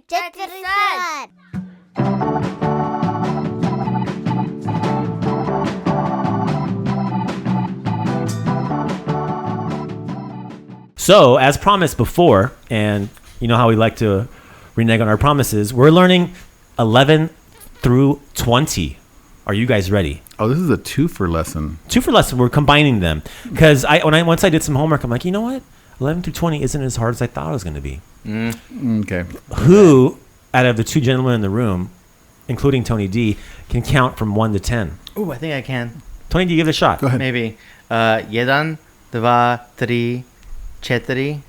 četrnaest. So, as promised before, and you know how we like to renege on our promises, we're learning 11 through 20. Are you guys ready? Oh, this is a 2-for lesson. 2 for lesson. We're combining them because once I did some homework, I'm like, you know what? 11 through 20 isn't as hard as I thought it was going to be. Okay. Who, out of the two gentlemen in the room, including Tony D, can count from 1 to 10? Oh, I think I can. Tony D, give it a shot. Go ahead. Maybe. Jedan, dva, tri, četiri,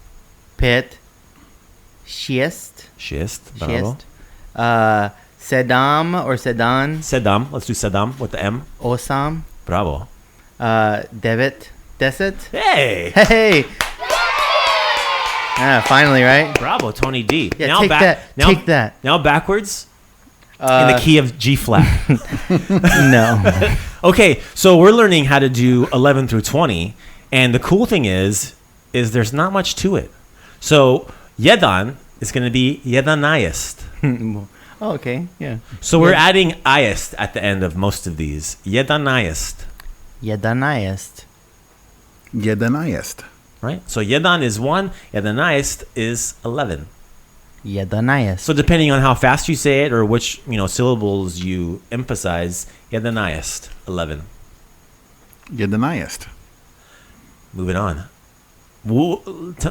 pet, šest. Bravo. Sedam or sedan. Sedam. Let's do Sedam with the M. Osam. Bravo. Deset. Hey. Hey. Finally, right? Bravo, Tony D. Yeah, take that. Now backwards in the key of G flat. No. Okay, so we're learning how to do 11 through 20. And the cool thing is there's not much to it. So jedan is going to be jedanaest. Oh, okay. Yeah. So we're adding iest at the end of most of these. Jedanaest. Jedanaest. Jedanaest. Right? So jedan is 1, jedanaest is 11. Jedanaest. So depending on how fast you say it or which, syllables you emphasize, jedanaest, 11. Jedanaest. Moving on.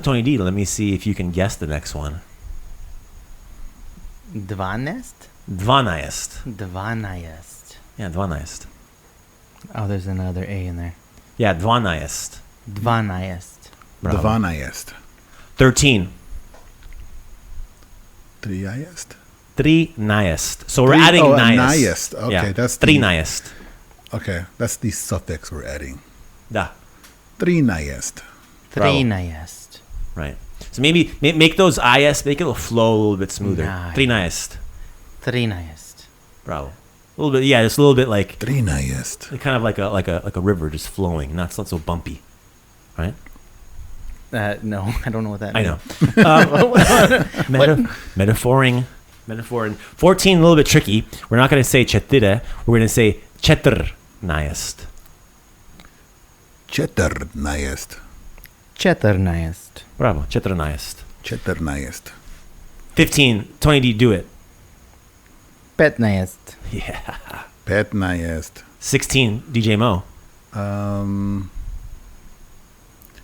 Tony D, let me see if you can guess the next one. Dvanest? Dvanaest. Dvanaest. Yeah, dvanaest. Oh, there's another A in there. Yeah, dvanaest. Dvanaest. Bravo. Dvanaest. 13. Triaest. Trinaest. So we're adding niest. Niest. Okay, yeah. that's Trinaest. Okay, that's the suffix we're adding. Da. Trinaest. Trinaest. Right. So maybe make those iest, make it flow a little bit smoother. Nice. Trinaest. Trinaest. Bravo. A little bit, yeah, just a little bit like Trinaest. kind of like a river just flowing, not so bumpy, right? No, I don't know what that I means. know. Metaphoring. 14, a little bit tricky. We're not going to say četiri. We're going to say četrnaest. Četrnaest. Četrnaest. Bravo, četrnaest. Četrnaest. 15, Tony D, do it. Petnaest. Yeah. Petnaest. 16, DJ Mo.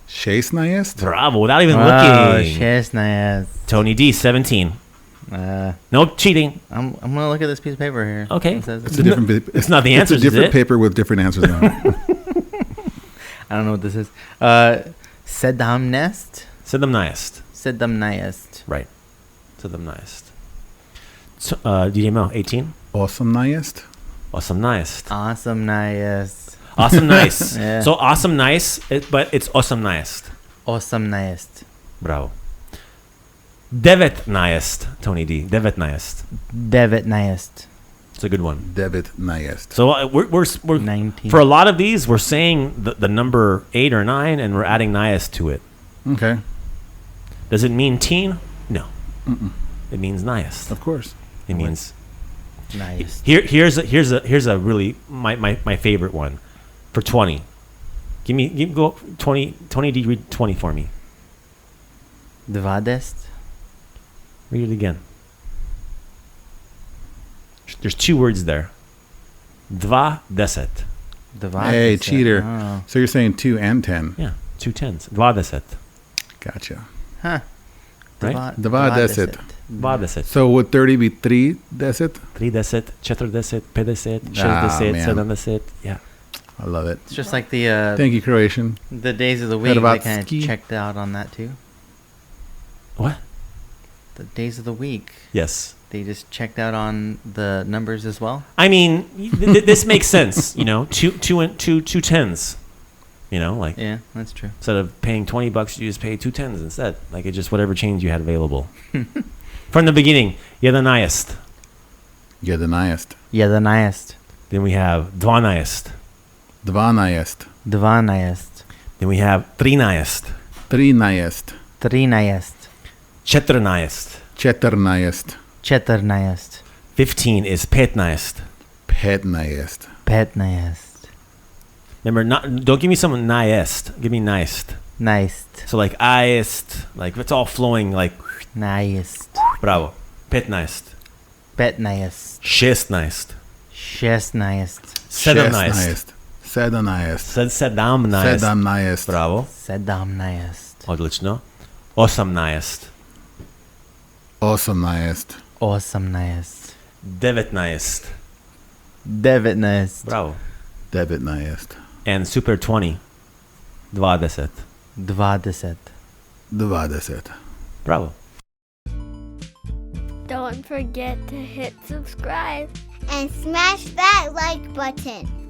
Šesnaest. Bravo, without even Oh, looking. šesnaest. Tony D, 17. No cheating. I'm gonna look at this piece of paper here. Okay. It says It's a different paper. It's not the answers, It's a different is it? paper with different answers on it. I don't know what this is. Sedamnaest. Sedamnaest. Sedamnaest. Right. Sedamnaest. So, DJ Mo, 18. Osamnaest. Osamnaest. Awesomenaest. Awesome nice. Yeah. So awesome nice, but it's osamnaest. Awesomenaest. Bravo. Devetnaest, Tony D. Devetnaest. Devetnaest. It's a good one. Devetnaest. So we're 19. for a lot of these, we're saying the number 8 or 9, and we're adding niest to it. Okay. Does it mean teen? No. It means niest. Of course. It means Nice. here's a really my favorite one for 20. Go 20. Tony D, read 20 for me. Dvadeset. Read it again. There's 2 words there. Dvadeset. Dvadeset. Hey, cheater. Oh. So you're saying 2 and 10. Yeah, 2 tens. Dvadeset. Gotcha. Huh. Right? Dvadeset. Dvadeset. So would 30 be 3-deset? Trideset, četrdeset, pedeset, Ah, šesdeset, man. sedamnaest. Yeah. I love it. It's just like the Thank you, Croatian. the days of the week. They kind of Hrvatski. checked out on that too. What? The days of the week. Yes. They just checked out on the numbers as well. I mean, this makes sense. Two tens. Like Yeah, that's true. instead of paying $20, you just pay 2 tens instead. Like it just whatever change you had available. From the beginning, jedanaest. Jedanaest. Jedanaest. Then we have dvanaest. Dvanaest. Dvanaest. Then we have trinaest. Trinaest. Trinaest. Četrnaest. Četrnaest. četrnaest. 15 is petnaest. Petnaest. Petnaest. Remember, don't give me some naest. Give me naest. Naest. So like iest, like it's all flowing like Naest. bravo. Petnaest. Petnaest. šesnaest. šesnaest. Sedamnaest. Sedamnaest. Sedamnaest. Sedamnaest. Bravo. Sedamnaest. Odlično. Osamnaest. Osamnaest. Osamnaest. Devetnaest. Devetnaest. Bravo. Devetnaest. And super 20. Dvadeset. Dvadeset. Dvadeset. Bravo. Don't forget to hit subscribe and smash that like button.